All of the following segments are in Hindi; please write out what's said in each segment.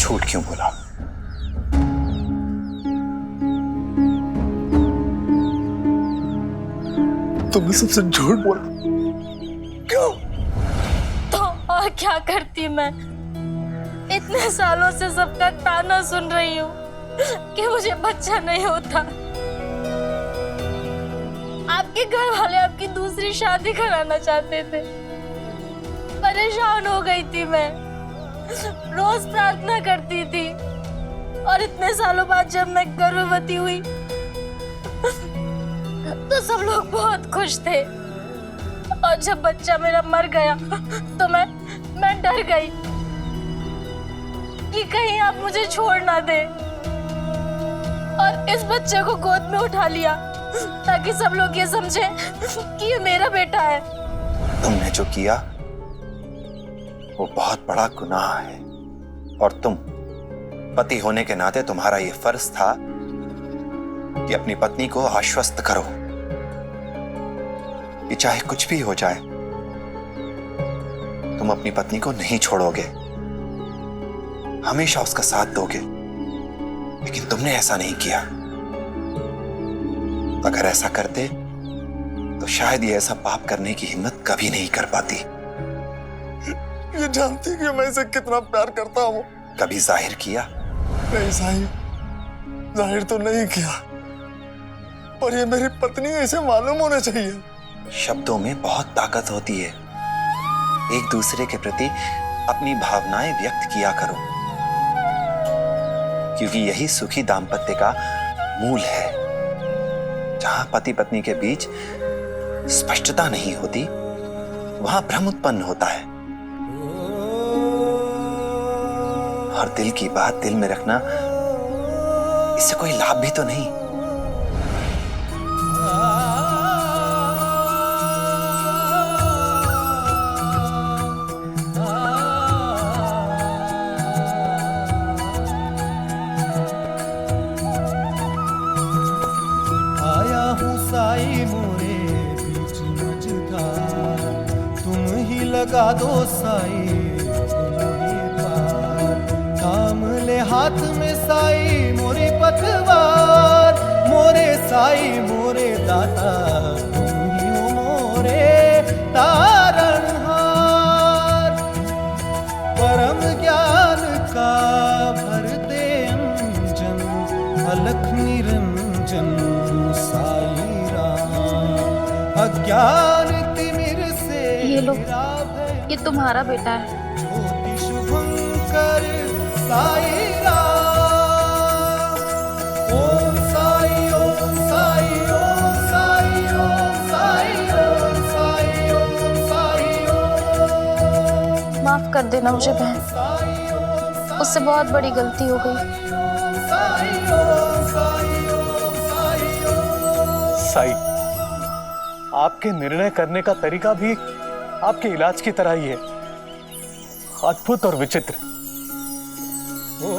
झूठ क्यों बोला? तुमने सबसे झूठ बोला क्यों? तो और क्या करती मैं? इतने सालों से सबका ताना सुन रही हूँ कि मुझे बच्चा नहीं होता। आपके घर वाले आपकी दूसरी शादी कराना चाहते थे। परेशान हो गई थी मैं, रोज प्रार्थना करती थी। और इतने सालों बाद जब मैं गर्भवती हुई तो सब लोग बहुत खुश थे। और जब बच्चा मेरा मर गया तो मैं डर गई कि कहीं आप मुझे छोड़ ना दे। और इस बच्चे को गोद में उठा लिया ताकि सब लोग ये समझे कि ये मेरा बेटा है। तुमने जो किया वो बहुत बड़ा गुनाह है, और तुम पति होने के नाते तुम्हारा ये फर्ज था कि अपनी पत्नी को आश्वस्त करो कि चाहे कुछ भी हो जाए तुम अपनी पत्नी को नहीं छोड़ोगे, हमेशा उसका साथ दोगे। लेकिन तुमने ऐसा नहीं किया। अगर ऐसा करते तो शायद ये ऐसा पाप करने की हिम्मत कभी नहीं कर पाती। ये जानती कि मैं इसे कितना प्यार करता हूँ। कभी जाहिर किया? नहीं साहिब, जाहिर तो नहीं किया, पर ये मेरी पत्नी है, इसे मालूम होना चाहिए। शब्दों में बहुत ताकत होती है। एक दूसरे के प्रति अपनी भावनाएं व्यक्त किया करो, क्योंकि यही सुखी दाम्पत्य का मूल है। जहां पति पत्नी के बीच स्पष्टता नहीं होती वहां भ्रम उत्पन्न होता है। और दिल की बात दिल में रखना, इससे कोई लाभ भी तो नहीं। आया हूँ साई मोरे बीच मझधार, तुम ही लगा दो साई तुम ही पार। थाम ले हाथ में साई मोरी पतवार, मोरे साई मोरे दाता तुम ही हो मोरे तारणहार। परम ज्ञान का भर दे अंजन, अलख निरंजन साई राम। अज्ञान तिमिर से ये लो, घिरा भय, ये तुम्हारा बेटा है। ज्योति शुभंकर साई राम। ओम साई ओम साई ओम साई ओम साई ओम साई ओम साई ओम माफ कर देना मुझे बहन, साई ओम उससे बहुत बड़ी गलती हो गई। साई ओम साई ओम साई ओम। साई, आपके निर्णय करने का तरीका भी आपके इलाज की तरह ही है, अद्भुत और विचित्र। ओ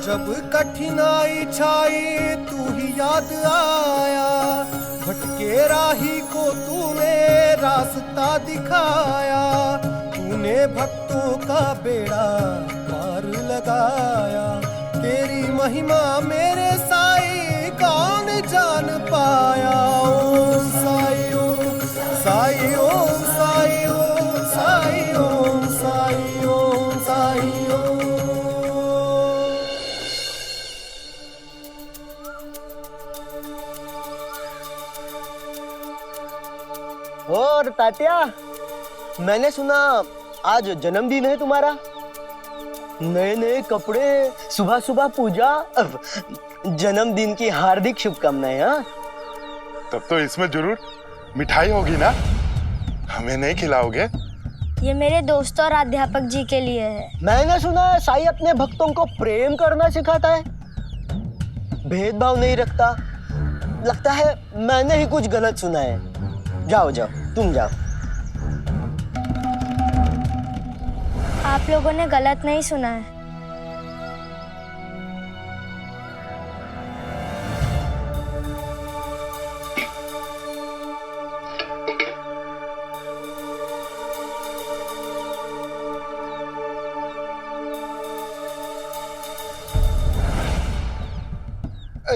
जब कठिनाई छाई तू ही याद आया, भटके राही को तूने रास्ता दिखाया। तूने भक्तों का बेड़ा पार लगाया, तेरी महिमा मेरे साई कौन जान पाया। ओम साई ओम साई ओम साई ओम साई ओम साई ओम साई ओम। और तात्या, मैंने सुना आज जन्मदिन है तुम्हारा। नए नए कपड़े, सुबह सुबह पूजा। जन्मदिन की हार्दिक शुभकामनाएं। हाँ, तब तो इसमें जरूर मिठाई होगी ना? हमें नहीं खिलाओगे? ये मेरे दोस्तों और अध्यापक जी के लिए है। मैंने सुना है साईं अपने भक्तों को प्रेम करना सिखाता है, भेदभाव नहीं रखता। लगता है मैंने ही कुछ गलत सुना है। जाओ जाओ, तुम जाओ। आप लोगों ने गलत नहीं सुना है।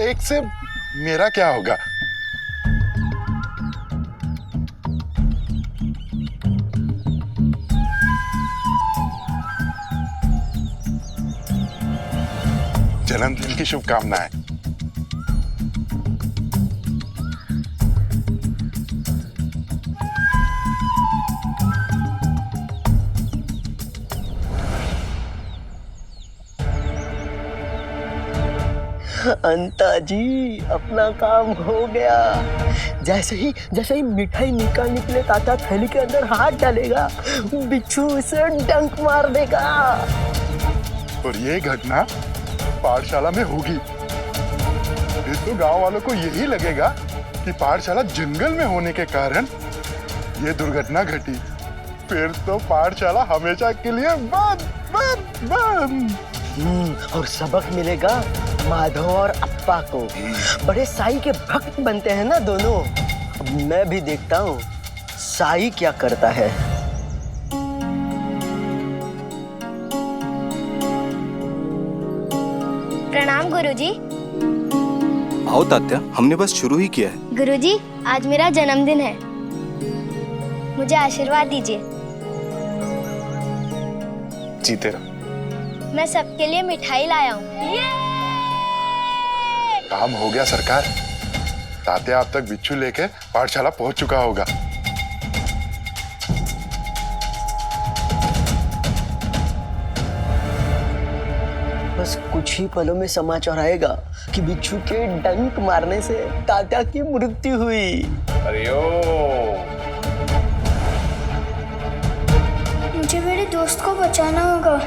एक से मेरा क्या होगा? जन्मदिन की शुभकामनाएं। अंता जी, अपना काम हो गया। जैसे ही मिठाई निकले ताता थैली के अंदर हाथ डालेगा, बिच्छू उसे डंक मार देगा। और ये घटना पाठशाला में होगी। फिर तो गांव वालों को यही लगेगा कि पाठशाला जंगल में होने के कारण ये दुर्घटना घटी। फिर तो पाठशाला हमेशा के लिए बंद बंद बंद। और सबक मिलेगा माधव और अप्पा को। बड़े साई के भक्त बनते हैं ना दोनों। अब मैं भी देखता हूँ साई क्या करता है। प्रणाम गुरुजी। आओ तात्या, हमने बस शुरू ही किया है। गुरुजी, आज मेरा जन्मदिन है, मुझे आशीर्वाद दीजिए। जीते रहो। मैं सबके लिए मिठाई लाया हूँ। काम हो गया सरकार। तात्या अब तक बिच्छू लेके पाठशाला पहुंच चुका होगा। बस कुछ ही पलों में समाचार आएगा कि बिच्छू के डंक मारने से तात्या की मृत्यु हुई। मुझे मेरे दोस्त को बचाना होगा।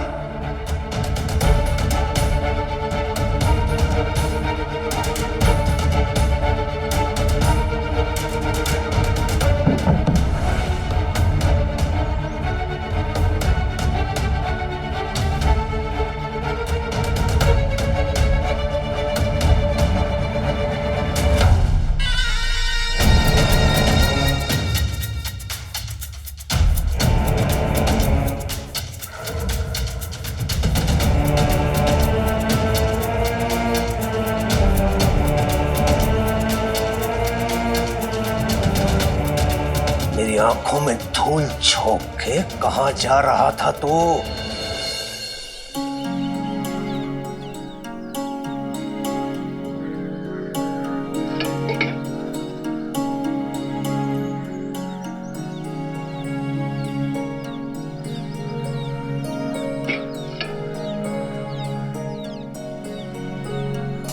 मेरी आंखों में धूल झोंक के कहां जा रहा था तू?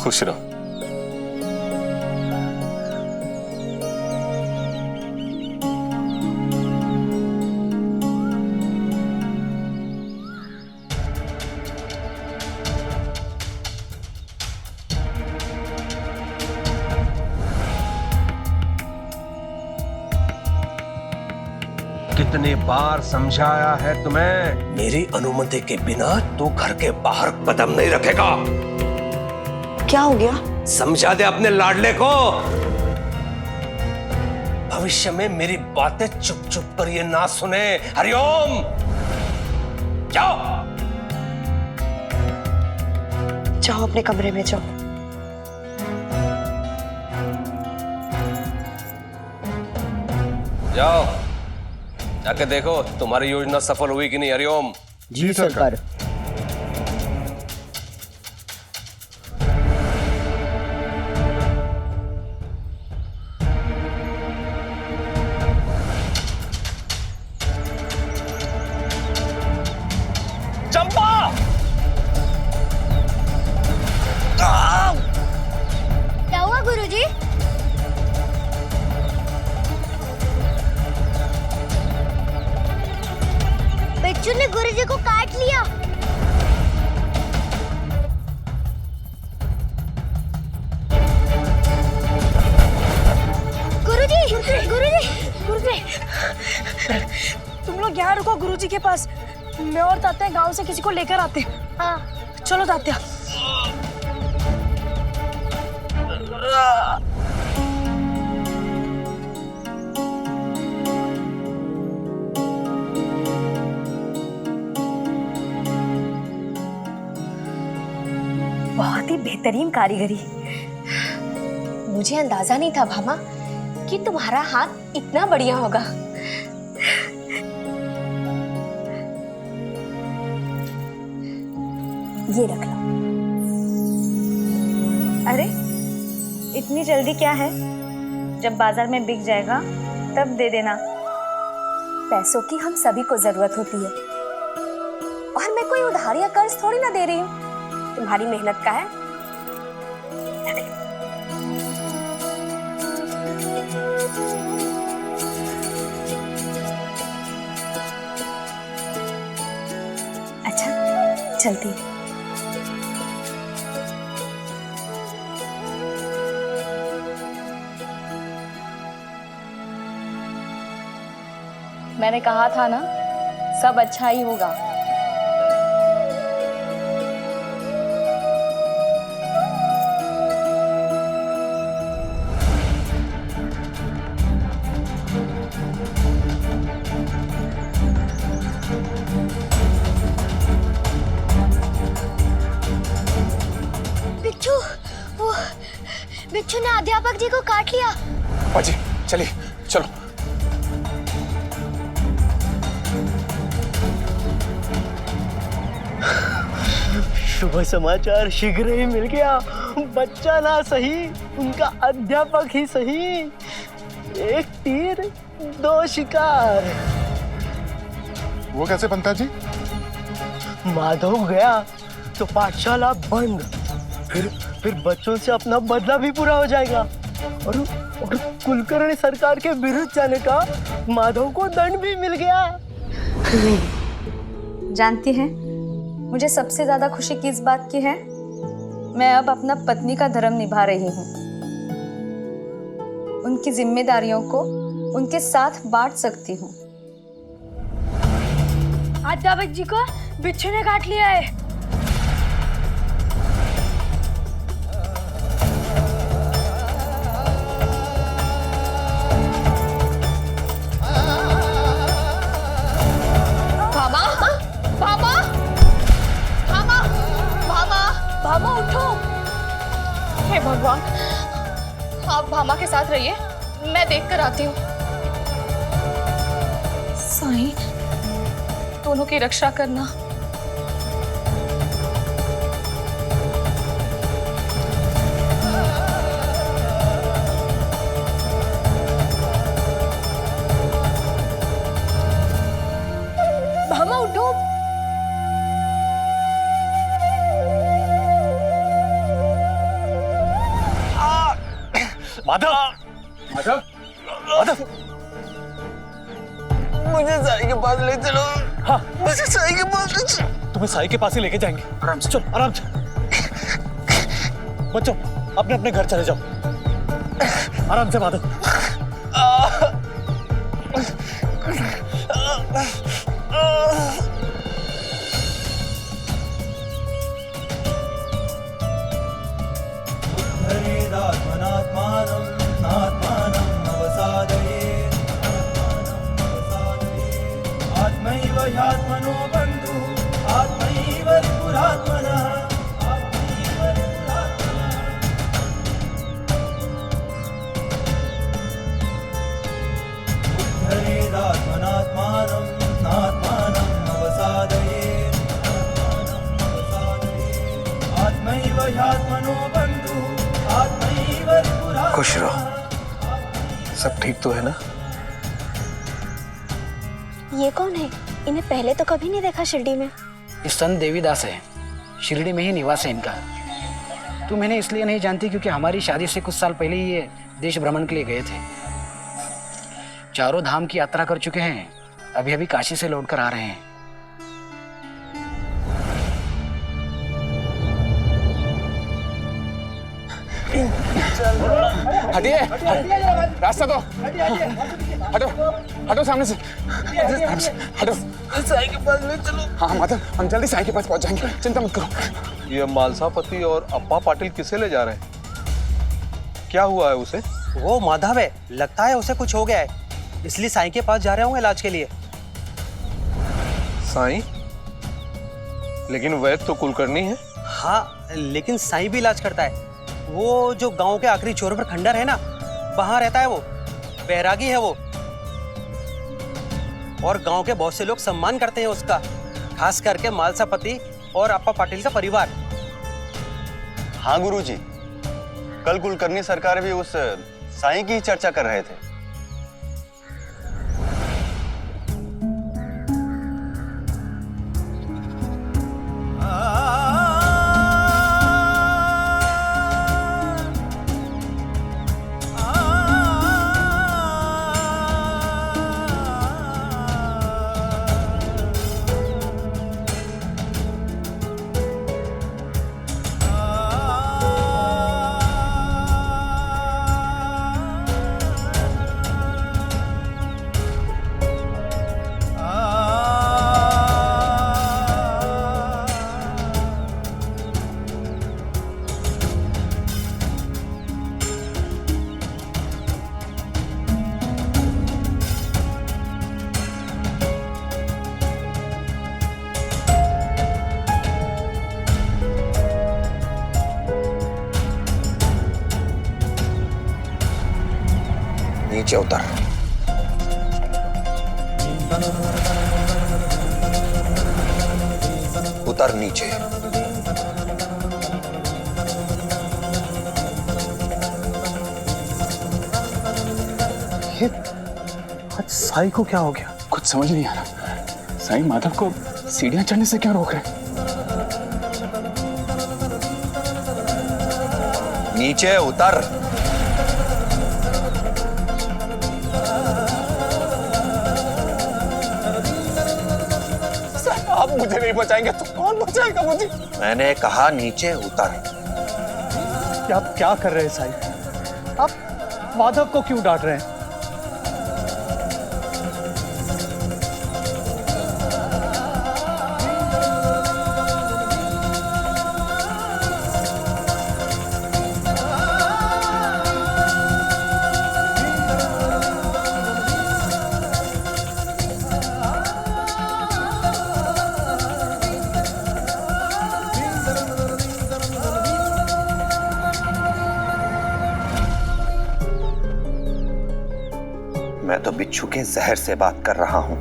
खुश रहो। कितने बार समझाया है तुम्हें? मेरी अनुमति के बिना तू घर के बाहर कदम नहीं रखेगा। क्या हो गया? समझा दे अपने लाडले को। भविष्य में मेरी बातें चुप चुप कर ये ना सुने। हरिओम, जाओ जाओ अपने कमरे में जाओ। जाओ, जाके देखो तुम्हारी योजना सफल हुई कि नहीं। हरिओम। जी सरकार। चंपा! क्या हुआ गुरुजी? बिच्छू ने गुरुजी को काट लिया। गुरुजी, गुरुजी, गुरुजी, तुम लोग यहाँ रुको गुरुजी के पास। मैं और तात्या गांव से किसी को लेकर आते हैं। हाँ। चलो तात्या। बहुत ही बेहतरीन कारीगरी। मुझे अंदाजा नहीं था भामा कि तुम्हारा हाथ इतना बढ़िया होगा। ये रख लो। अरे इतनी जल्दी क्या है? जब बाजार में बिक जाएगा तब दे देना। पैसों की हम सभी को जरूरत होती है और मैं कोई उधार या कर्ज थोड़ी ना दे रही हूँ, तुम्हारी मेहनत का है। रख लो। अच्छा चलती हूँ। मैंने कहा था ना, सब अच्छा ही होगा। बिच्छू, वो बिच्छू ने अध्यापक जी को काट लिया। बाजी चलिए चलो। शुभ समाचार शीघ्र ही मिल गया। बच्चा ना सही, उनका अध्यापक ही सही। एक तीर दो शिकार। वो कैसे बनता जी? माधव गया तो पाठशाला बंद, फिर बच्चों से अपना बदला भी पूरा हो जाएगा और कुलकर्णी सरकार के विरुद्ध जाने का माधव को दंड भी मिल गया। जानती हैं, मुझे सबसे ज्यादा खुशी किस बात की है? मैं अब अपना पत्नी का धर्म निभा रही हूँ। उनकी जिम्मेदारियों को उनके साथ बांट सकती हूँ। अध्यापक जी को बिच्छू ने काट लिया है। भामा, भामा, भामा, भामा, भामा उठो। हे भगवान, आप भामा के साथ रहिए, मैं देख कर आती हूँ। साईं, दोनों की रक्षा करना। भामा उठो। माधव, माधव, माधव, मुझे साई के पास ले चलो। हाँ, मुझे साई के पास ले चलो। तुम्हें साई के पास ही लेके जाएंगे। आराम से चलो, आराम से। बच्चों अपने अपने घर चले जाओ। आराम से माधव। आत्मनो बंधु आत्मैव रिपुरात्मनः आत्मैव रिपुरात्मनः उद्धरेदात्मनात्मानं नात्मानं अवसादयेत् आत्मैव ह्यात्मनो बंधु आत्मैव रिपुरात्मनः। खुश रहो। सब ठीक तो है ना? ये कौन है? इन्हें पहले तो कभी नहीं देखा शिरडी में। ये संत देवीदास है, शिरडी में ही निवास है इनका। तुम इन्हें इसलिए नहीं जानती क्योंकि हमारी शादी से कुछ साल पहले ही ये देश भ्रमण के लिए गए थे। चारों धाम की यात्रा कर चुके हैं, अभी अभी काशी से लौटकर आ रहे हैं। हटिए, रास्ता दो। हटो, हटो सामने से। हटो। साई के पास ले चलो। हाँ माधव, हम जल्दी साई के पास पहुंच जाएंगे, चिंता मत करो। ये मालसापति और अप्पा पाटिल किसे ले जा रहे हैं? क्या हुआ है उसे? वो माधव है, लगता है उसे कुछ हो गया है, इसलिए साईं के पास जा रहे होंगे इलाज के लिए। साईं? लेकिन वैद्य तो कुलकर्णी है। हाँ, लेकिन साईं भी इलाज करता है। वो जो गांव के आखिरी छोर पर खंडर है ना, वहां रहता है वो। बैरागी है वो, और गांव के बहुत से लोग सम्मान करते हैं उसका, खास करके मालसा पति और अप्पा पाटिल का परिवार। हाँ गुरुजी, कल कुलकर्णी सरकार भी उस साईं की चर्चा कर रहे थे। नीचे उतर। उतर नीचे। ये आज साई को क्या हो गया? कुछ समझ नहीं आ रहा। साईं माधव को सीढ़ियां चढ़ने से क्यों रोक रहे? नीचे उतर। आप मुझे नहीं बचाएंगे तो कौन बचाएगा मुझे? मैंने कहा नीचे उतर। आप क्या कर रहे हैं साई? आप माधव को क्यों डांट रहे हैं? मैं तो बिच्छू के जहर से बात कर रहा हूं।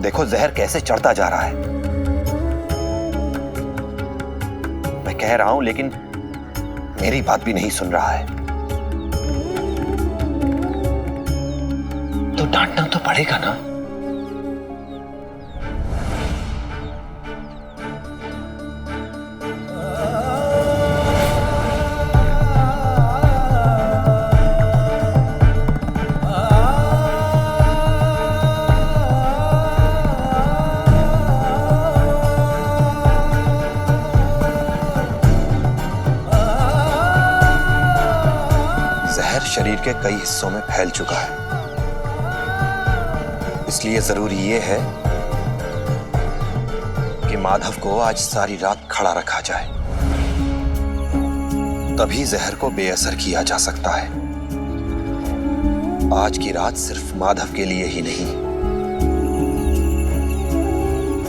देखो जहर कैसे चढ़ता जा रहा है। मैं कह रहा हूं लेकिन मेरी बात भी नहीं सुन रहा है। तो डांटना तो पड़ेगा ना। शरीर के कई हिस्सों में फैल चुका है, इसलिए जरूरी यह है कि माधव को आज सारी रात खड़ा रखा जाए, तभी जहर को बेअसर किया जा सकता है। आज की रात सिर्फ माधव के लिए ही नहीं,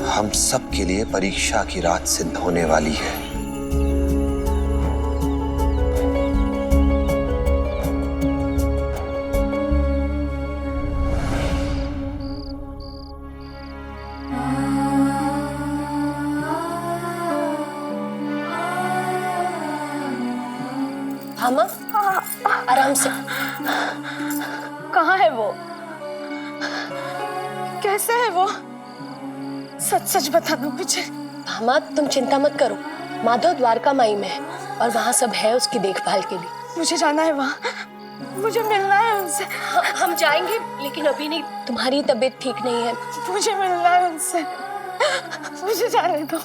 हम सब के लिए परीक्षा की रात सिद्ध होने वाली है। भामा, आराम से। कहाँ है वो? कैसे है वो? सच सच बता दो मुझे। भामा तुम चिंता मत करो, माधव द्वारका माई में है और वहाँ सब है उसकी देखभाल के लिए। मुझे जाना है वहाँ, मुझे मिलना है उनसे। हम जाएंगे लेकिन अभी नहीं, तुम्हारी तबीयत ठीक नहीं है। मुझे मिलना है उनसे, मुझे जाने दो।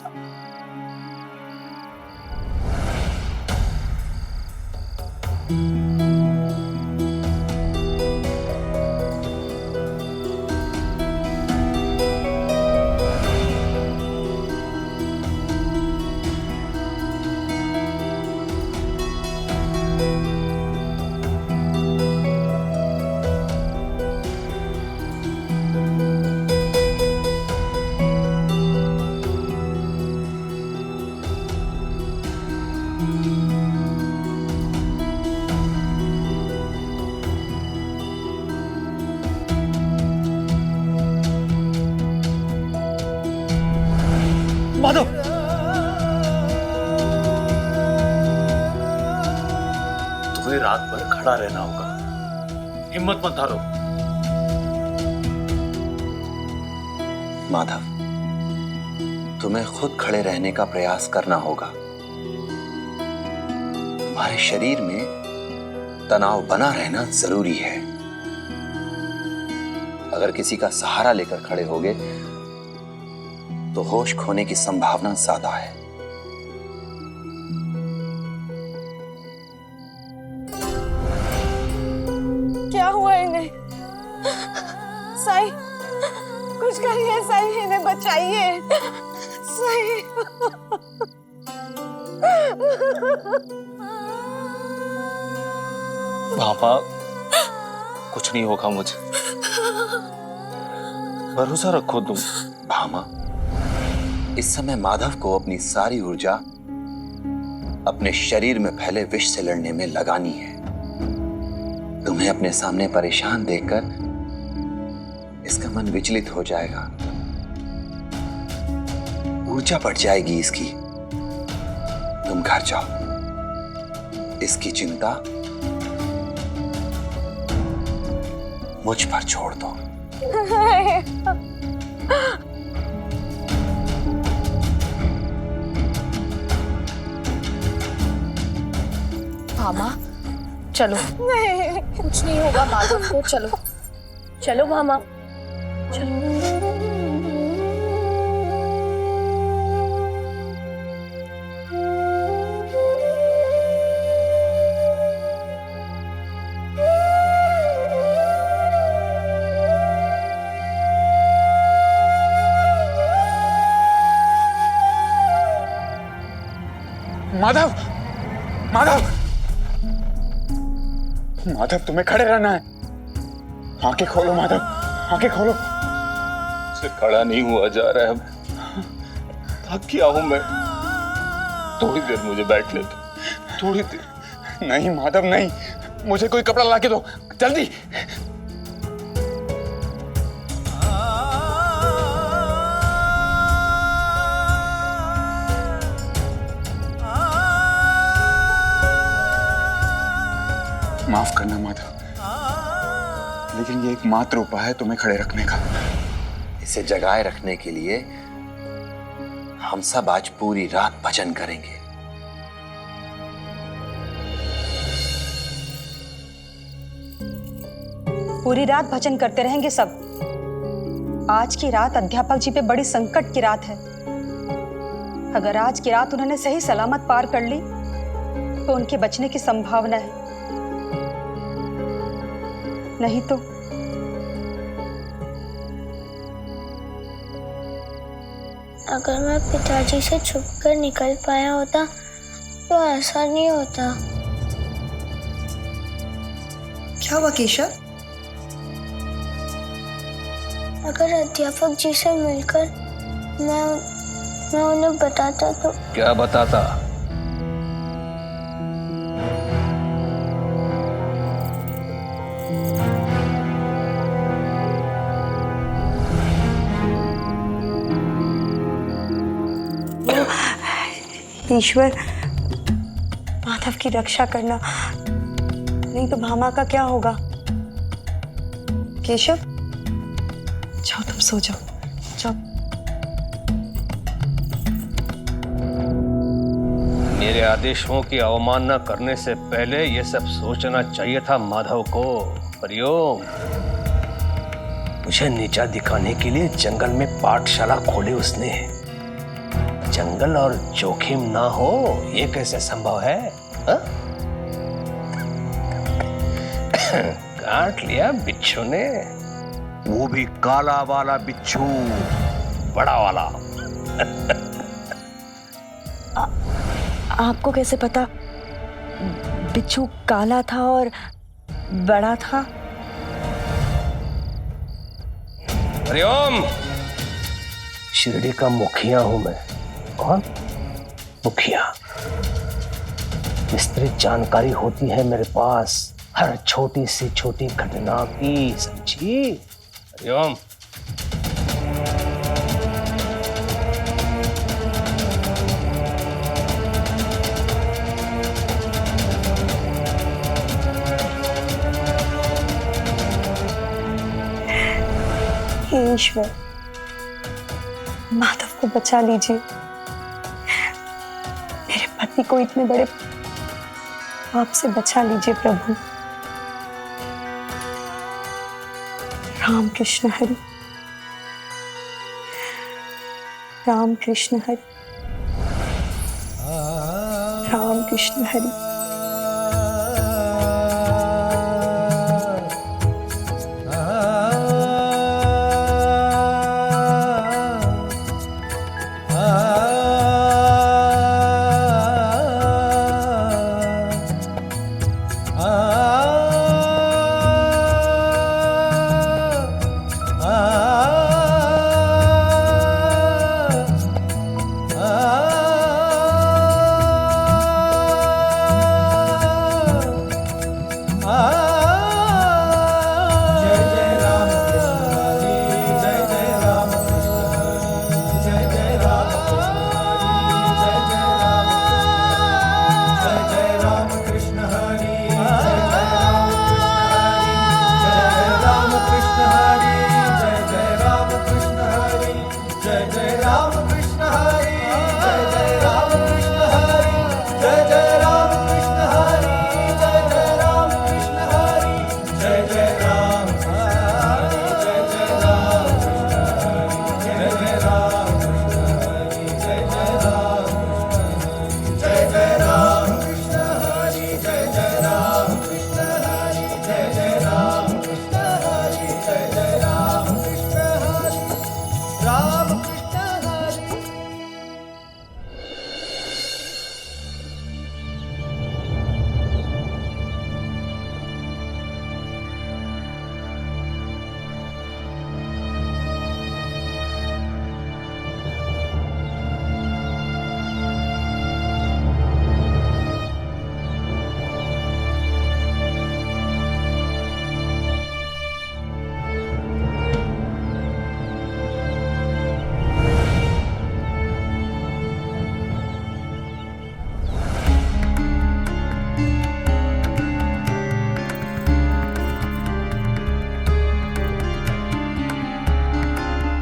रात भर खड़ा रहना होगा। हिम्मत मत हारो। माधव, तुम्हें खुद खड़े रहने का प्रयास करना होगा। तुम्हारे शरीर में तनाव बना रहना जरूरी है। अगर किसी का सहारा लेकर खड़े होगे तो होश खोने की संभावना ज्यादा है। क्या हुआ इन्हें? साईं, कुछ करिए साईं, इन्हें बचाइए साईं। भामा, कुछ नहीं होगा मुझे, भरोसा रखो तुम। भामा, इस समय माधव को अपनी सारी ऊर्जा अपने शरीर में फैले विष से लड़ने में लगानी है। तुम्हें अपने सामने परेशान देखकर इसका मन विचलित हो जाएगा, ऊर्जा बढ़ जाएगी इसकी। तुम घर जाओ, इसकी चिंता मुझ पर छोड़ दो। भामा, चलो। नहीं, कुछ नहीं होगा माधव को, चलो। चलो भामा, चलो। माधव, माधव, माधव, तुम्हें खड़े रहना है। आंखें खोलो माधव, आंखें खोलो। से खड़ा नहीं हुआ जा रहा है। थक गया हूं मैं। थोड़ी देर मुझे बैठ ले दो, थोड़ी देर। नहीं माधव, नहीं, मुझे कोई कपड़ा ला के दो, जल्दी। माफ करना माधव, लेकिन ये एकमात्र उपाय है तुम्हें खड़े रखने का। इसे जगाए रखने के लिए हम सब आज पूरी रात भजन करेंगे। पूरी रात भजन करते रहेंगे सब। आज की रात अध्यापक जी पे बड़ी संकट की रात है। अगर आज की रात उन्होंने सही सलामत पार कर ली तो उनके बचने की संभावना है, नहीं तो अगर मैं पिताजी से छुपकर निकल पाया होता तो ऐसा नहीं होता। क्या हुआ केशव? अगर अध्यापक जी से मिलकर मैं उन्हें बताता तो। क्या बताता? ईश्वर, माधव की रक्षा करना, नहीं तो भामा का क्या होगा। केशव, जाओ तुम सो जाओ, जाओ। मेरे आदेशों की अवमानना करने से पहले यह सब सोचना चाहिए था माधव को। हरिओम। मुझे नीचा दिखाने के लिए जंगल में पाठशाला खोली उसने। जंगल और जोखिम ना हो ये कैसे संभव है? काट लिया बिच्छू ने, वो भी काला वाला बिच्छू, बड़ा वाला। आपको कैसे पता बिच्छू काला था और बड़ा था? हरिओम। शिरडी का मुखिया हूं मैं। कौन? मुखिया। विस्तृत जानकारी होती है मेरे पास हर छोटी से छोटी घटना की। समझी? हरिओम। हे ईश्वर, माधव को बचा लीजिए। मेरे पति को इतने बड़े पाप से बचा लीजिए प्रभु। राम कृष्ण हरि, राम कृष्ण हरि, राम कृष्ण हरि।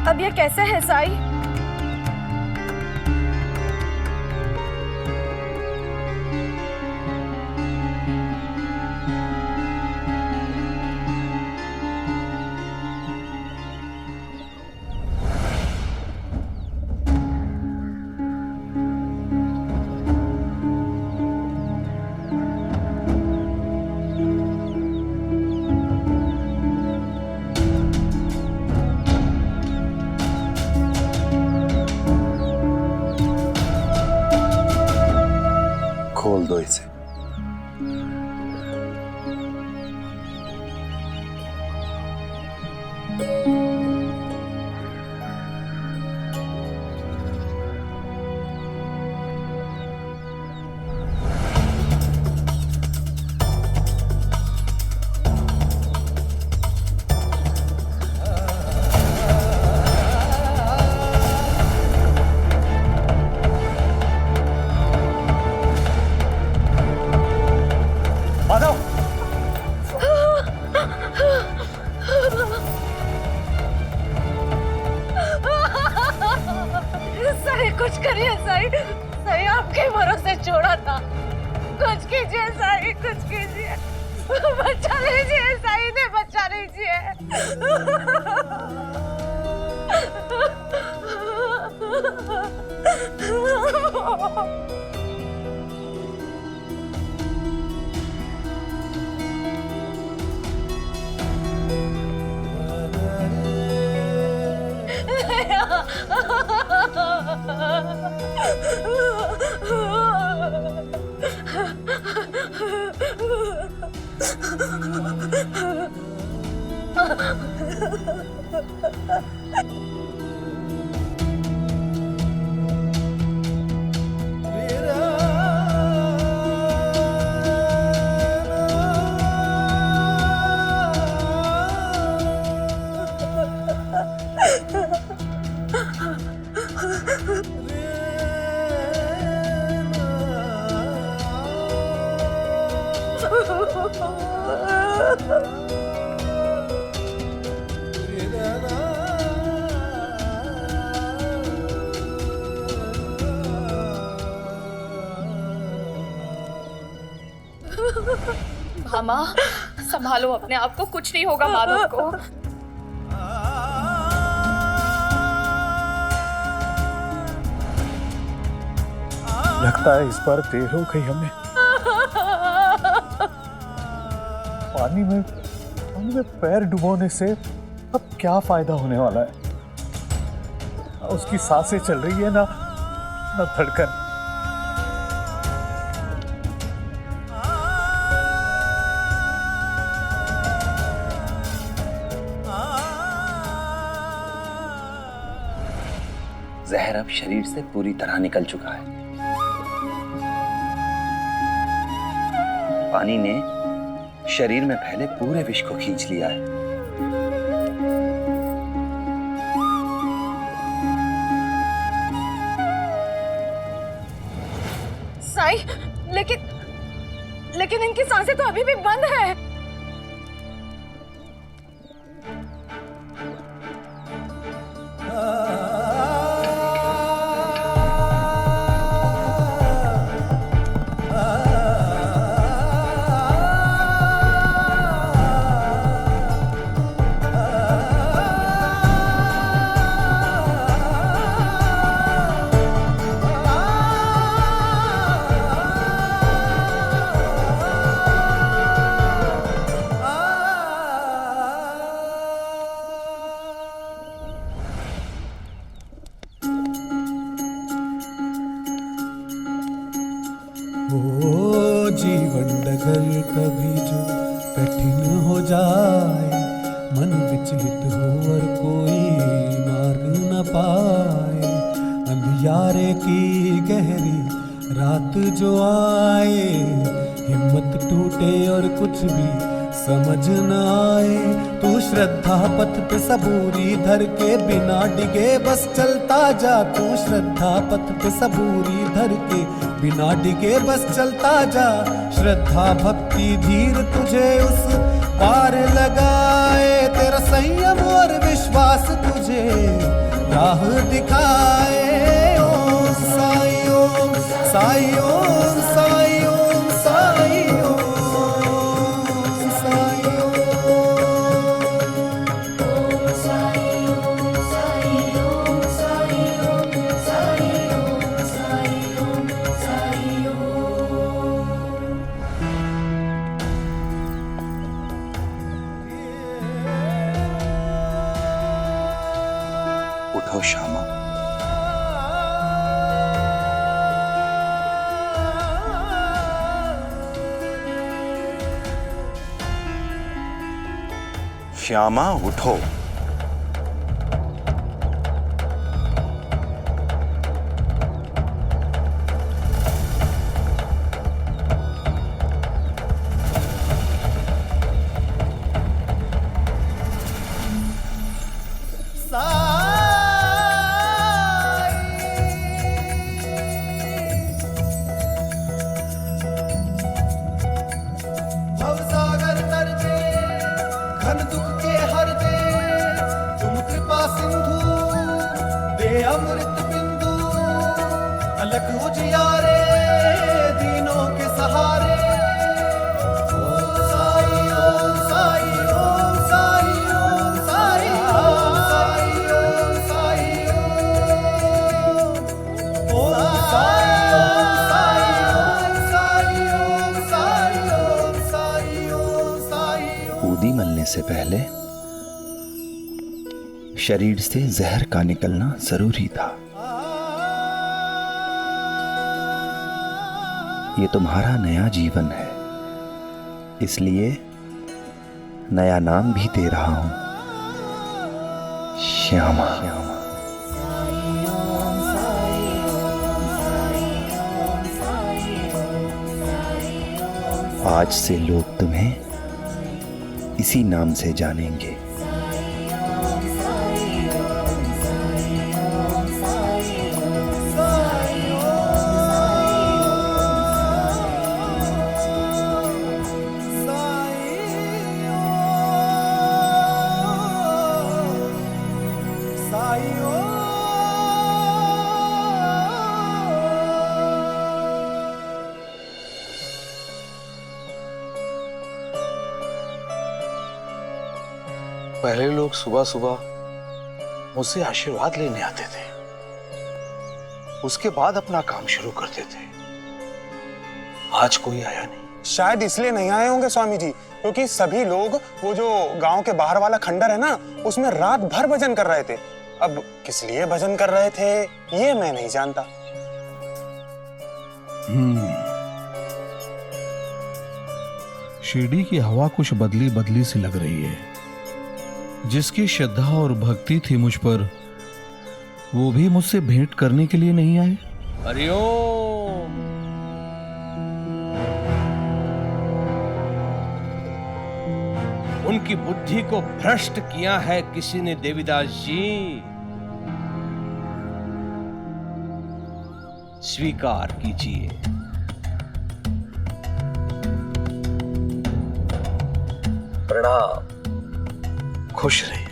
अब ये कैसे है साई? खोल दो इसे। साई कुछ करिए साई, साई आपके भरोसे छोड़ा था। कुछ कीजिए साई, कुछ कीजिए, बचा लीजिए साई ने, बचा लीजिए। भामा, संभालो अपने आप को, कुछ नहीं होगा माधव को। लगता है इस बार देर हो गई हमें। पानी में पैर डुबोने से अब क्या फायदा होने वाला है? ना उसकी सांसें चल रही है, ना धड़कन। जहर अब शरीर से पूरी तरह निकल चुका है। पानी ने शरीर में फैले पूरे विष को खींच लिया है। साई, लेकिन इनकी सांसें तो अभी भी बंद है। ओ जीवन डगर कभी जो कठिन हो जाए, मन विचलित हो और कोई मार्ग न पाए, अंधियारे की गहरी रात जो आए, हिम्मत टूटे और कुछ भी समझ न आए, तू श्रद्धा पथ पे सबूरी धर के बिना डिगे बस चलता जा, तू श्रद्धा पथ पे सबूरी धर के बिना डिगे बस चलता जा, श्रद्धा भक्ति धीर तुझे उस पार लगाए, तेरा संयम और विश्वास तुझे राह दिखाए। ओम साई ओम साई ओम साई ओम साई ओम साई उठो श्यामा, श्यामा उठो। भवसागर तर दे, घन दुख के हर दे, तुम कृपा सिंधु दे अमृत बिंदु, अलग उजियारे दीनों के सहारे। ओम साई ओम साई ओम साई ओम साई ओम साई ओम साई ओम साई ओम साई ओम साई ओम साई ओम साई ओम। ऊदी मलने से पहले शरीर से जहर का निकलना जरूरी था। ये तुम्हारा नया जीवन है, इसलिए नया नाम भी दे रहा हूं, श्यामा। आज से लोग तुम्हें इसी नाम से जानेंगे। पहले लोग सुबह सुबह मुझसे आशीर्वाद लेने आते थे, उसके बाद अपना काम शुरू करते थे। आज कोई आया नहीं। शायद इसलिए नहीं आए होंगे स्वामी जी, क्योंकि सभी लोग वो जो गांव के बाहर वाला खंडर है ना, उसमें रात भर भजन कर रहे थे। अब किस लिए भजन कर रहे थे ये मैं नहीं जानता। शिरडी की हवा कुछ बदली बदली सी लग रही है। जिसकी श्रद्धा और भक्ति थी मुझ पर, वो भी मुझसे भेंट करने के लिए नहीं आए। हरिओम। उनकी बुद्धि को भ्रष्ट किया है किसी ने देवीदास जी, स्वीकार कीजिए। प्रणाम। खुश रहिए।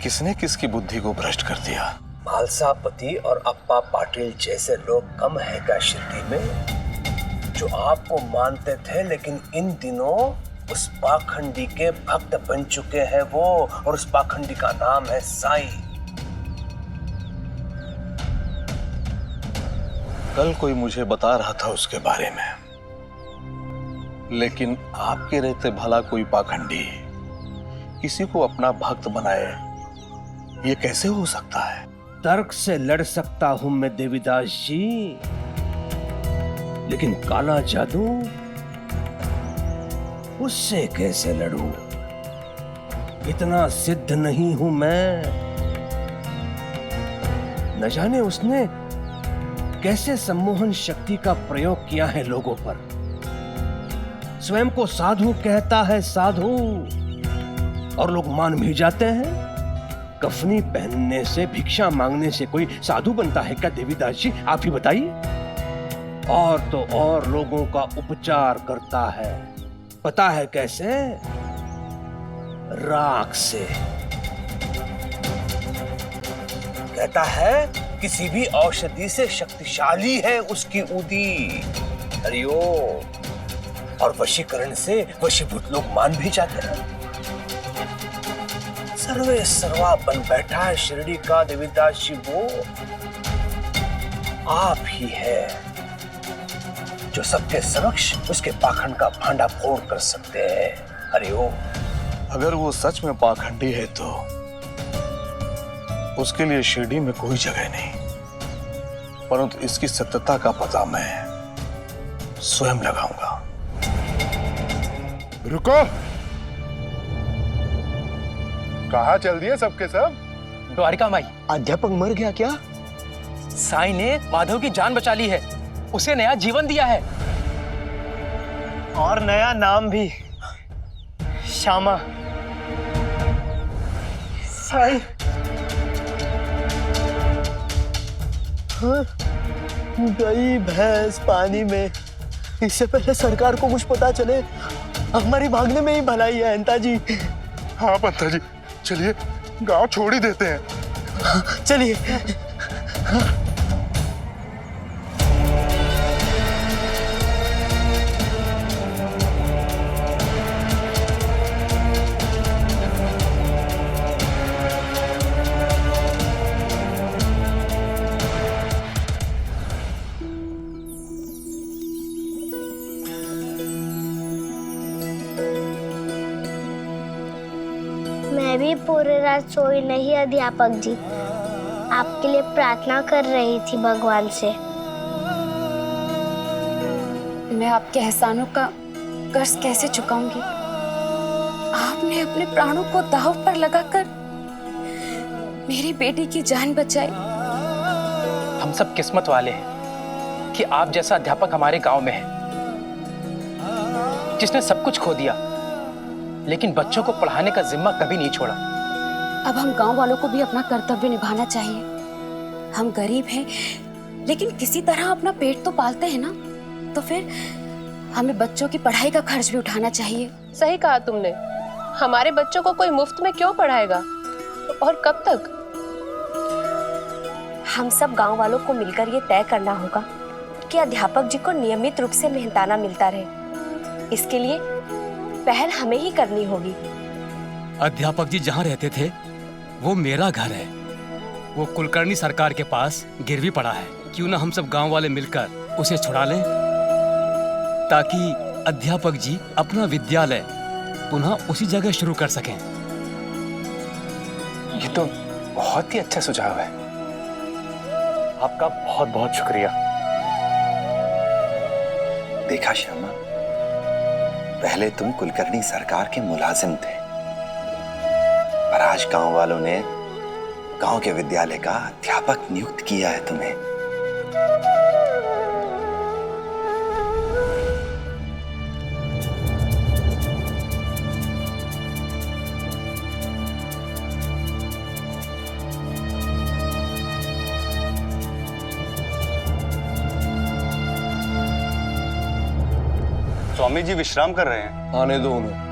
किसने किसकी बुद्धि को भ्रष्ट कर दिया? मालसापति और अप्पा पाटिल जैसे लोग कम है क्या शिरडी में, जो आपको मानते थे लेकिन इन दिनों उस पाखंडी के भक्त बन चुके हैं वो, और उस पाखंडी का नाम है साईं। कल कोई मुझे बता रहा था उसके बारे में, लेकिन आपके रहते भला कोई पाखंडी किसी को अपना भक्त बनाए, ये कैसे हो सकता है? तर्क से लड़ सकता हूं मैं देवीदास जी, लेकिन काला जादू, उससे कैसे लड़ूं? इतना सिद्ध नहीं हूं मैं। न जाने उसने कैसे सम्मोहन शक्ति का प्रयोग किया है लोगों पर। स्वयं को साधु कहता है, साधु, और लोग मान भी जाते हैं। कफनी पहनने से, भिक्षा मांगने से कोई साधु बनता है क्या देवीदास जी? आप ही बताइए। और तो और लोगों का उपचार करता है, पता है कैसे? राख से। कहता है किसी भी औषधि से शक्तिशाली है उसकी उदी। हरिओम। और वशीकरण से वशीभूत लोग मान भी जाते हैं। सर्वे सर्वा बन बैठा है शिरडी का देवीदास जी, वो आप ही है जो सबके समक्ष उसके पाखंड का भांडा फोड़ कर सकते हैं। हरिओम। अगर वो सच में पाखंडी है तो उसके लिए शिरडी में कोई जगह नहीं, परंतु इसकी सत्यता का पता मैं स्वयं लगाऊंगा। रुको, कहाँ चल दिए सबके सब? द्वारिका माई। अध्यापक मर गया क्या? साईं ने माधव की जान बचा ली है, उसे नया जीवन दिया है, और नया नाम भी, श्यामा। साईं। हाँ, गई भैंस पानी में। इससे पहले सरकार को कुछ पता चले, हमारी भागने में ही भलाई है अंता जी। हाँ पंता जी, चलिए गांव छोड़ ही देते हैं। चलिए। मैं भी पूरी रात सोई नहीं अध्यापक जी, आपके लिए प्रार्थना कर रही थी भगवान से। मैं आपके एहसानों का कर्ज कैसे चुकाऊंगी? आपने अपने प्राणों को दांव पर लगाकर मेरी बेटी की जान बचाई। हम सब किस्मत वाले हैं कि आप जैसा अध्यापक हमारे गांव में है, जिसने सब कुछ खो दिया लेकिन बच्चों को पढ़ाने का जिम्मा कभी नहीं छोड़ा। अब हम गांव वालों को भी अपना कर्तव्य निभाना चाहिए। हम गरीब हैं, लेकिन किसी तरह अपना पेट तो पालते हैं ना, तो फिर हमें बच्चों की पढ़ाई का खर्च भी उठाना चाहिए। सही कहा तुमने। हमारे बच्चों को कोई मुफ्त में क्यों पढ़ाएगा, और कब तक? हम सब गांव वालों को मिलकर ये तय करना होगा कि अध्यापक जी को नियमित रूप से मेहनताना मिलता रहे। इसके लिए पहल हमें ही करनी होगी। अध्यापक जी जहाँ रहते थे वो मेरा घर है। वो कुलकर्णी सरकार के पास गिरवी पड़ा है। क्यों ना हम सब गांव वाले मिलकर उसे छुड़ा लें, ताकि अध्यापक जी अपना विद्यालय पुनः उसी जगह शुरू कर सकें। ये तो बहुत ही अच्छा सुझाव है। आपका बहुत बहुत शुक्रिया। देखा श्यामा, पहले तुम कुलकर्णी सरकार के मुलाजिम थे, पर आज गांव वालों ने गांव के विद्यालय का अध्यापक नियुक्त किया है तुम्हें। स्वामी जी विश्राम कर रहे हैं। आने दो उन्हें।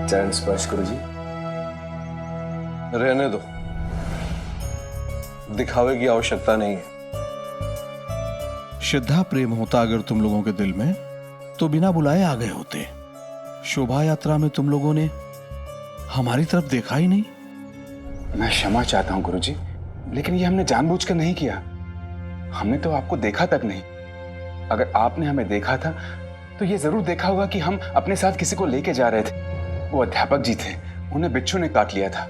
चरण स्पर्श गुरु जी। रहने दो, दिखावे की आवश्यकता नहीं है। श्रद्धा प्रेम होता अगर तुम लोगों के दिल में, तो बिना बुलाए आ गए होते। शोभा यात्रा में तुम लोगों ने हमारी तरफ देखा ही नहीं। मैं क्षमा चाहता हूँ गुरुजी, लेकिन ये हमने जानबूझकर नहीं किया। हमने तो आपको देखा तक नहीं। अगर आपने हमें देखा था तो ये जरूर देखा होगा कि हम अपने साथ किसी को लेके जा रहे थे। वो अध्यापक जी थे, उन्हें बिच्छू ने काट लिया था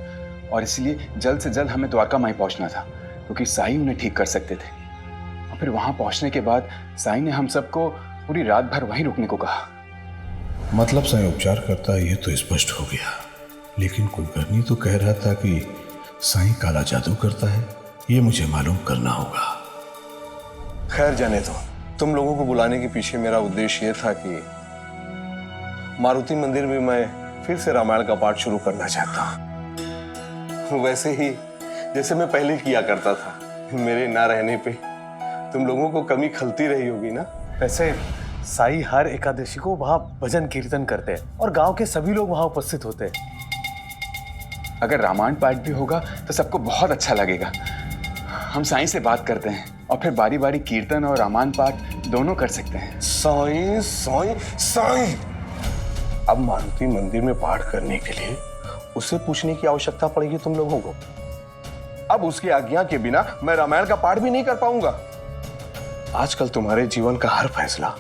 और इसलिए जल्द से जल्द हमें द्वारका माई पहुंचना था, क्योंकि साईं उन्हें ठीक कर सकते थे। और फिर वहां पहुंचने के बाद साईं ने हम सबको पूरी रात भर वहीं रुकने को कहा। मतलब साईं उपचार करता है, ये तो स्पष्ट हो गया, लेकिन कुलकर्णी तो कह रहा था कि साईं काला जादू करता है। ये मुझे मालूम करना होगा। खैर जाने दो। तुम लोगों को बुलाने के पीछे मेरा उद्देश्य ये था कि मारुति मंदिर में मैं फिर से रामायण का पाठ शुरू करना चाहता हूँ, वैसे ही जैसे मैं पहले किया करता था। मेरे ना रहने पे तुम लोगों को कमी खलती रही होगी ना। वैसे साईं हर एकादशी को वहां भजन कीर्तन करते हैं और गांव के सभी लोग वहां उपस्थित होते हैं। अगर रामायण पाठ भी होगा तो सबको बहुत अच्छा लगेगा। हम साईं से बात करते हैं और फिर बारी बारी कीर्तन और रामायण पाठ दोनों कर सकते हैं। साईं साईं साईं, अब मारुति मंदिर में पाठ करने के लिए उसे पूछने की आवश्यकता पड़ेगी तुम लोगों को। अब उसकी आज्ञा के बिना मैं रामायण का पाठ भी नहीं कर पाऊंगा। आजकल तुम्हारे जीवन का हर फैसला,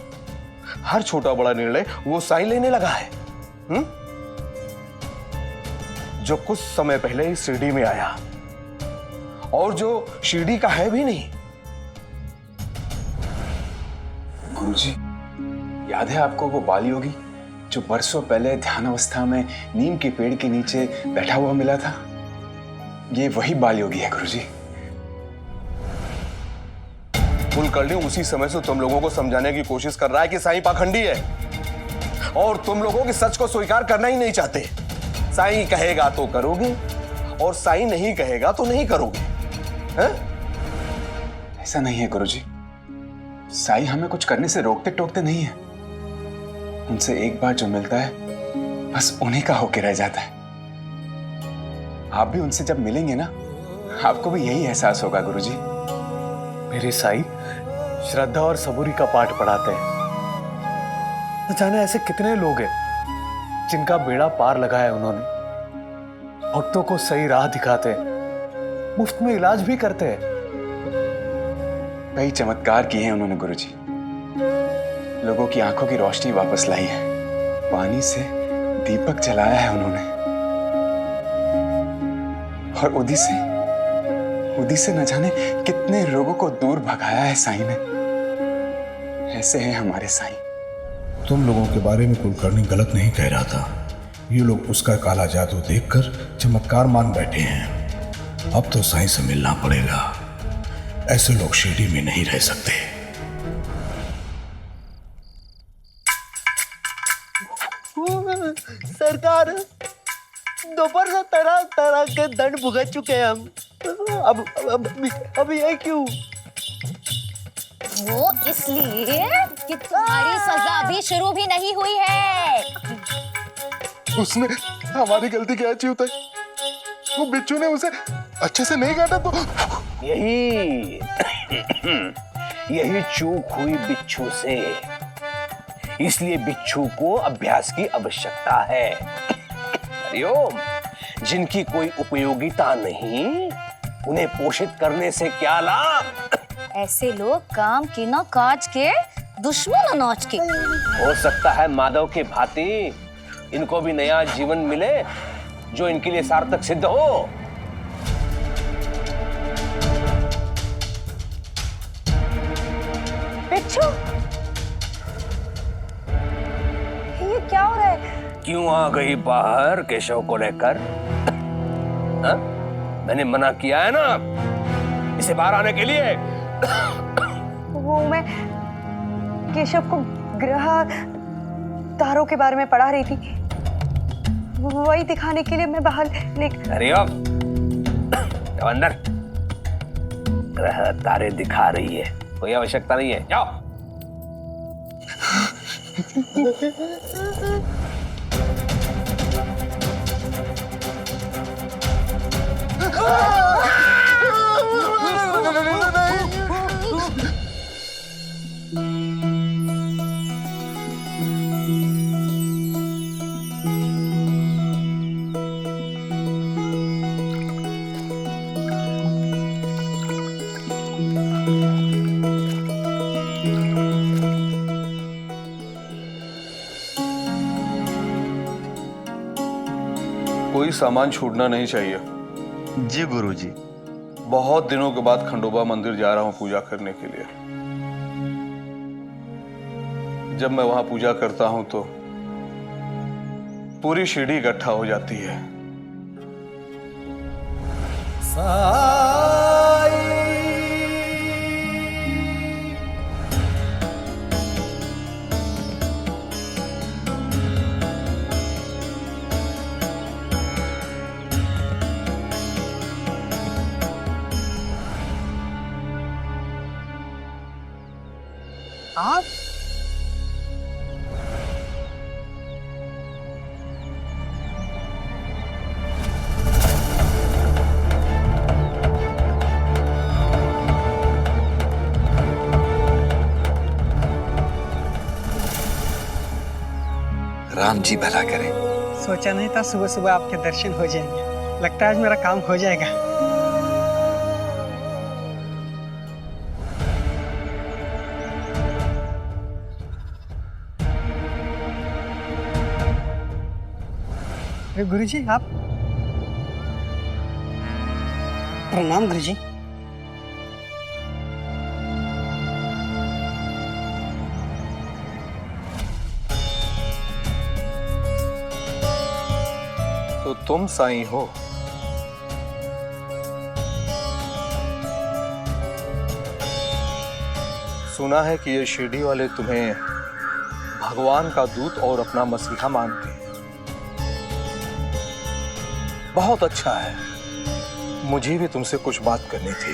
हर छोटा बड़ा निर्णय वो साईं लेने लगा है। जो कुछ समय पहले इस शिरडी में आया और जो शिरडी का है भी नहीं। गुरुजी, याद है आपको वो बाल योगी जो बरसों पहले ध्यान अवस्था में नीम के पेड़ के नीचे बैठा हुआ मिला था? ये वही बाल योगी है गुरुजी। कुलकर्णी उसी समय से तुम लोगों को समझाने की कोशिश कर रहा है कि साईं पाखंडी है और तुम लोगों के सच को स्वीकार करना ही नहीं चाहते। साईं कहेगा तो करोगे और साईं नहीं कहेगा तो नहीं करोगे। हैं? ऐसा नहीं है गुरुजी। साईं हमें कुछ करने से रोकते टोकते नहीं है। उनसे एक बार जो मिलता है बस उन्हीं का होके रह जाता है। आप भी उनसे जब मिलेंगे ना, आपको भी यही एहसास होगा गुरुजी। मेरे साईं श्रद्धा और सबूरी का पाठ पढ़ाते हैं। न जाने ऐसे कितने लोग हैं जिनका बेड़ा पार लगाया उन्होंने। भक्तों को सही राह दिखाते हैं, मुफ्त में इलाज भी करते हैं। कई चमत्कार किए हैं उन्होंने गुरुजी। लोगों की आंखों की रोशनी वापस लाई है, पानी से दीपक जलाया है उन्होंने, और उदी से न जाने कितने लोगों को दूर भगाया है साईं ने। ऐसे हैं हमारे साईं। तुम लोगों के बारे में कुलकर्णी गलत नहीं कह रहा था। ये लोग उसका काला जादू देखकर चमत्कार मान बैठे हैं। अब तो साईं से मिलना पड़ेगा। ऐसे लोग शिरडी में नहीं रह सकते। सरकार, दोपहर से तरह तरह के दंड भुगत चुके हैं हम। अब ये क्यों? वो इसलिए कि तुम्हारी सजा अभी शुरू भी नहीं हुई है। उसने हमारी गलती क्या अच्छी होता है? वो बिच्छू ने उसे अच्छे से नहीं काटा तो यही यही चूक हुई बिच्छू से, इसलिए बिच्छू को अभ्यास की आवश्यकता है। हरिओम, जिनकी कोई उपयोगिता नहीं, उन्हें पोषित करने से क्या लाभ? ऐसे लोग काम की न काज के, दुश्मन अनाज के। हो सकता है माधव के भांति इनको भी नया जीवन मिले जो इनके लिए सार्थक सिद्ध हो। बिच्छू, ये क्या हो रहा है? क्यों आ गई बाहर केशव को लेकर? हाँ? मैंने मना किया है ना इसे बाहर आने के लिए। वो मैं केशव को ग्रह तारों के बारे में पढ़ा रही थी, वही दिखाने के लिए मैं बाहर लेकर। अरे अंदर ग्रह तारे दिखा रही है, कोई आवश्यकता नहीं है, जाओ। कोई सामान छूटना नहीं चाहिए। जी गुरुजी। बहुत दिनों के बाद खंडोबा मंदिर जा रहा हूं पूजा करने के लिए। जब मैं वहां पूजा करता हूं तो पूरी सीढ़ी इकट्ठा हो जाती है। आप राम जी भला करें। सोचा नहीं था सुबह सुबह आपके दर्शन हो जाएंगे। लगता है आज मेरा काम हो जाएगा। गुरुजी आप। प्रणाम गुरुजी। तो तुम साईं हो? सुना है कि ये शिरडी वाले तुम्हें भगवान का दूत और अपना मसीहा मानते हैं। बहुत अच्छा है। मुझे भी तुमसे कुछ बात करनी थी,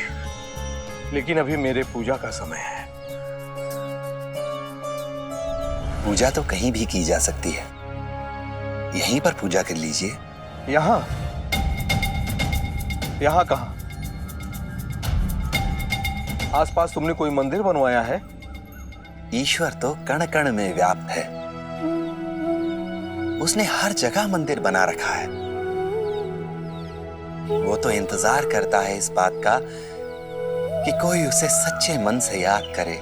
लेकिन अभी मेरे पूजा का समय है। पूजा तो कहीं भी की जा सकती है, यहीं पर पूजा कर लीजिए। यहाँ? यहाँ कहाँ? आसपास तुमने कोई मंदिर बनवाया है? ईश्वर तो कण कण में व्याप्त है, उसने हर जगह मंदिर बना रखा है। वो तो इंतजार करता है इस बात का कि कोई उसे सच्चे मन से याद करे,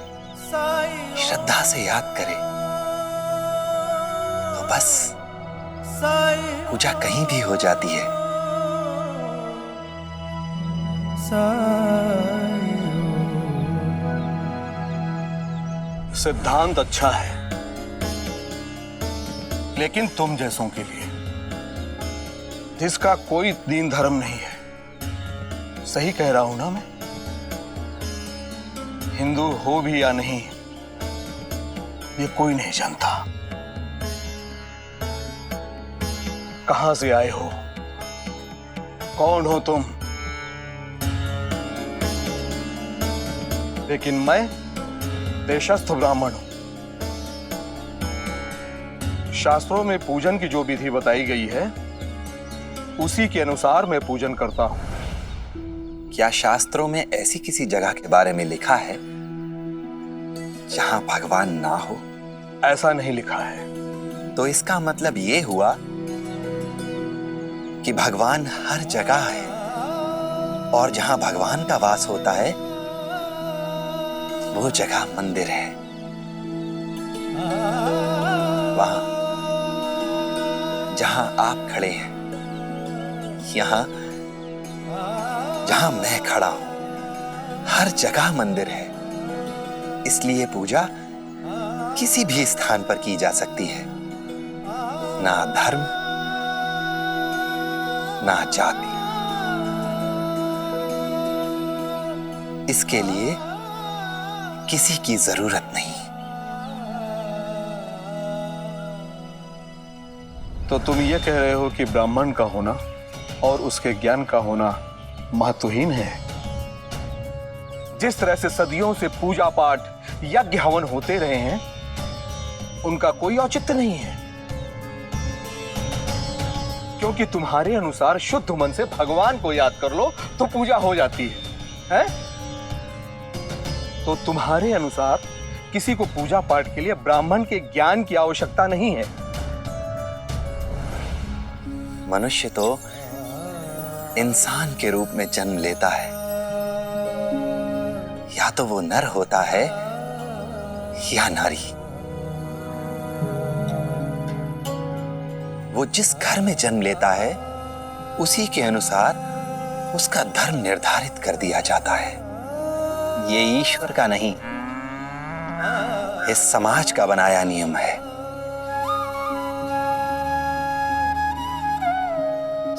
श्रद्धा से याद करे। तो बस पूजा कहीं भी हो जाती है। सिद्धांत अच्छा है, लेकिन तुम जैसों के लिए जिसका कोई दीन धर्म नहीं है। सही कह रहा हूं ना मैं? हिंदू हो भी या नहीं, ये कोई नहीं जानता। कहां से आए हो, कौन हो तुम? लेकिन मैं देशस्थ ब्राह्मण हूं। शास्त्रों में पूजन की जो विधि बताई गई है, उसी के अनुसार मैं पूजन करता हूं। क्या शास्त्रों में ऐसी किसी जगह के बारे में लिखा है जहां भगवान ना हो? ऐसा नहीं लिखा है। तो इसका मतलब ये हुआ कि भगवान हर जगह है, और जहां भगवान का वास होता है वो जगह मंदिर है। वहां जहां आप खड़े हैं, यहां जहां मैं खड़ा हूं, हर जगह मंदिर है। इसलिए पूजा किसी भी स्थान पर की जा सकती है, ना धर्म ना जाति। इसके लिए किसी की जरूरत नहीं। तो तुम ये कह रहे हो कि ब्राह्मण का होना और उसके ज्ञान का होना महत्वहीन है? जिस तरह से सदियों से पूजा पाठ यज्ञ हवन होते रहे हैं, उनका कोई औचित्य नहीं है, क्योंकि तुम्हारे अनुसार शुद्ध मन से भगवान को याद कर लो तो पूजा हो जाती है? तो तुम्हारे अनुसार किसी को पूजा पाठ के लिए ब्राह्मण के ज्ञान की आवश्यकता नहीं है। मनुष्य तो इंसान के रूप में जन्म लेता है, या तो वो नर होता है या नारी। वो जिस घर में जन्म लेता है उसी के अनुसार उसका धर्म निर्धारित कर दिया जाता है। ये ईश्वर का नहीं, इस समाज का बनाया नियम है।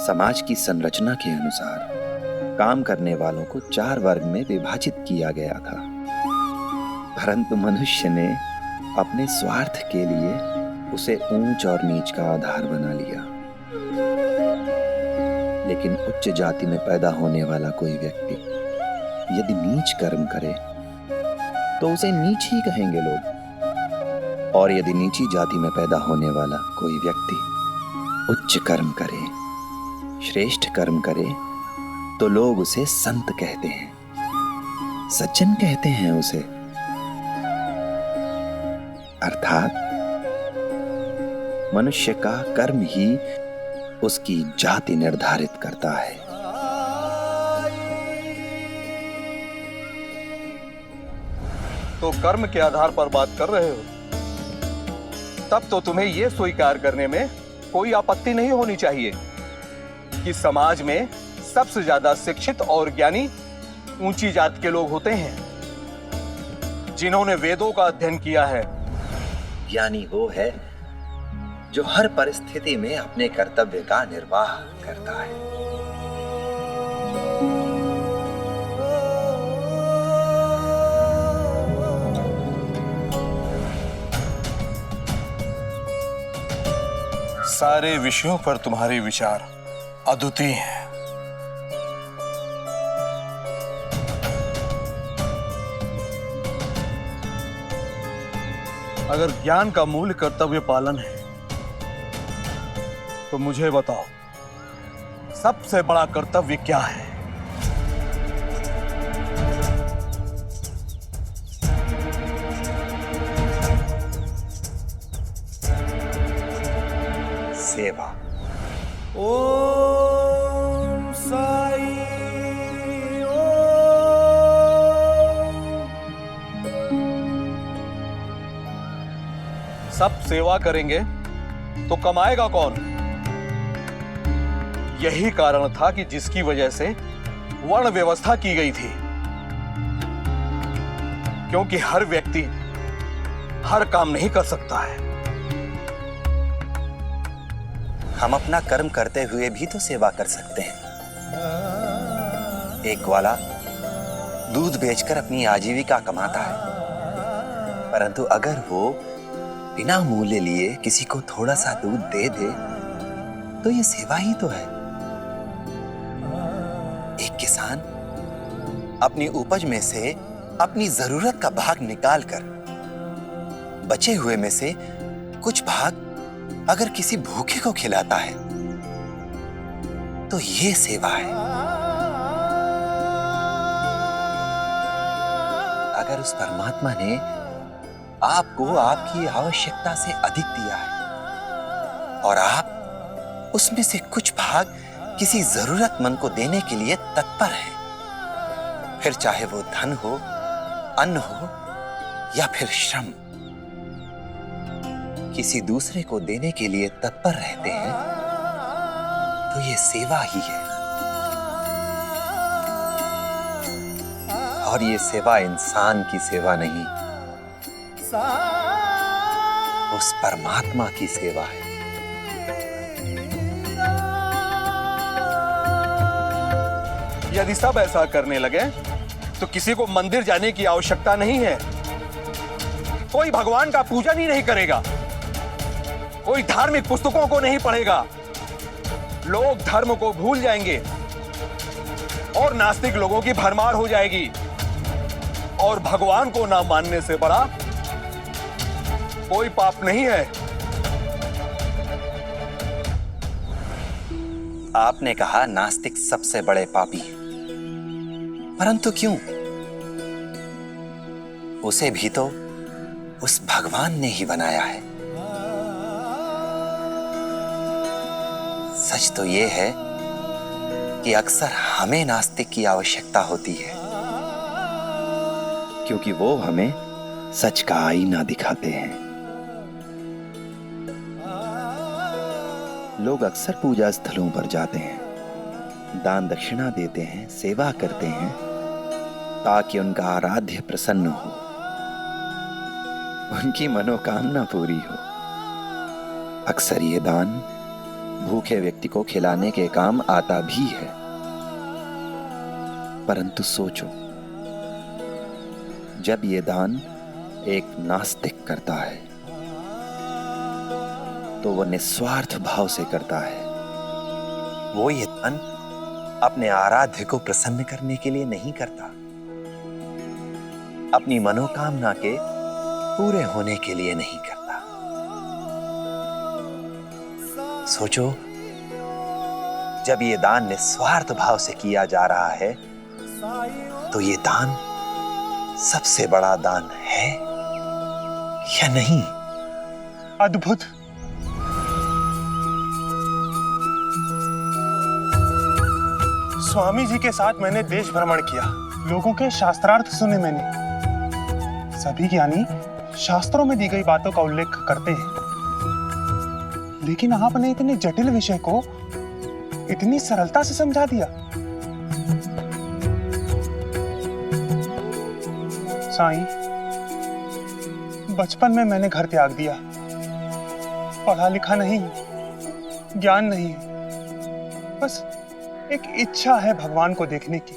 समाज की संरचना के अनुसार काम करने वालों को 4 वर्ग में विभाजित किया गया था, परंतु मनुष्य ने अपने स्वार्थ के लिए उसे ऊंच और नीच का आधार बना लिया। लेकिन उच्च जाति में पैदा होने वाला कोई व्यक्ति यदि नीच कर्म करे तो उसे नीच ही कहेंगे लोग, और यदि नीची जाति में पैदा होने वाला कोई व्यक्ति उच्च कर्म करे, श्रेष्ठ कर्म करे, तो लोग उसे संत कहते हैं, सज्जन कहते हैं उसे। अर्थात मनुष्य का कर्म ही उसकी जाति निर्धारित करता है। तो कर्म के आधार पर बात कर रहे हो, तब तो तुम्हें यह स्वीकार करने में कोई आपत्ति नहीं होनी चाहिए कि समाज में सबसे ज्यादा शिक्षित और ज्ञानी ऊंची जात के लोग होते हैं, जिन्होंने वेदों का अध्ययन किया है। ज्ञानी वो है जो हर परिस्थिति में अपने कर्तव्य का निर्वाह करता है। सारे विषयों पर तुम्हारे विचार अद्वितीय हैं। अगर ज्ञान का मूल कर्तव्य पालन है तो मुझे बताओ, सबसे बड़ा कर्तव्य क्या है? सेवा। ओम साई सब सेवा करेंगे तो कमाएगा कौन? यही कारण था कि जिसकी वजह से वर्ण व्यवस्था की गई थी, क्योंकि हर व्यक्ति हर काम नहीं कर सकता है। हम अपना कर्म करते हुए भी तो सेवा कर सकते हैं। एक ग्वाला दूध बेचकर अपनी आजीविका कमाता है, परंतु अगर वो बिना मूल्य लिए किसी को थोड़ा सा दूध दे दे तो ये सेवा ही तो है। एक किसान अपनी उपज में से अपनी जरूरत का भाग निकालकर बचे हुए में से कुछ भाग अगर किसी भूखे को खिलाता है तो ये सेवा है। अगर उस परमात्मा ने आपको आपकी आवश्यकता से अधिक दिया है और आप उसमें से कुछ भाग किसी जरूरतमंद को देने के लिए तत्पर हैं। फिर चाहे वो धन हो, अन्न हो या फिर श्रम, किसी दूसरे को देने के लिए तत्पर रहते हैं तो ये सेवा ही है। और ये सेवा इंसान की सेवा नहीं, उस परमात्मा की सेवा है। यदि सब ऐसा करने लगे तो किसी को मंदिर जाने की आवश्यकता नहीं है। कोई भगवान का पूजन ही नहीं करेगा, कोई धार्मिक पुस्तकों को नहीं पढ़ेगा, लोग धर्म को भूल जाएंगे और नास्तिक लोगों की भरमार हो जाएगी। और भगवान को ना मानने से बड़ा कोई पाप नहीं है। आपने कहा नास्तिक सबसे बड़े पापी हैं, परंतु क्यों? उसे भी तो उस भगवान ने ही बनाया है। सच तो यह है कि अक्सर हमें नास्तिक की आवश्यकता होती है, क्योंकि वो हमें सच का आईना दिखाते हैं। लोग अक्सर पूजा स्थलों पर जाते हैं, दान दक्षिणा देते हैं, सेवा करते हैं ताकि उनका आराध्य प्रसन्न हो, उनकी मनोकामना पूरी हो। अक्सर ये दान भूखे व्यक्ति को खिलाने के काम आता भी है। परंतु सोचो, जब ये दान एक नास्तिक करता है तो वो निस्वार्थ भाव से करता है। वो ये दान अपने आराध्य को प्रसन्न करने के लिए नहीं करता, अपनी मनोकामना के पूरे होने के लिए नहीं करता। सोचो, जब ये दान निस्वार्थ भाव से किया जा रहा है तो ये दान सबसे बड़ा दान है या नहीं? अद्भुत। स्वामी जी के साथ मैंने देश भ्रमण किया, लोगों के शास्त्रार्थ सुने मैंने। सभी ज्ञानी शास्त्रों में दी गई बातों का उल्लेख करते हैं, लेकिन आपने इतने जटिल विषय को इतनी सरलता से समझा दिया। साईं, बचपन में मैंने घर त्याग दिया, पढ़ा लिखा नहीं, ज्ञान नहीं, बस एक इच्छा है भगवान को देखने की।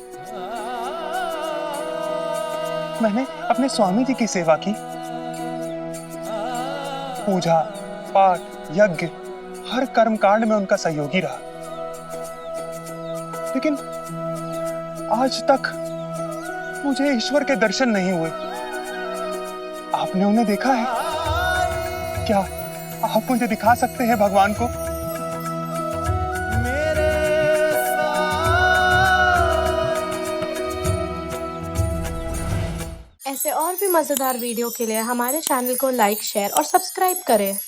मैंने अपने स्वामी जी की सेवा की, पूजा पाठ यज्ञ हर कर्म कांड में उनका सहयोगी रहा, लेकिन आज तक मुझे ईश्वर के दर्शन नहीं हुए। आपने उन्हें देखा है क्या? आप मुझे दिखा सकते हैं भगवान को? ऐसे और भी मजेदार वीडियो के लिए हमारे चैनल को लाइक, शेयर और सब्सक्राइब करें।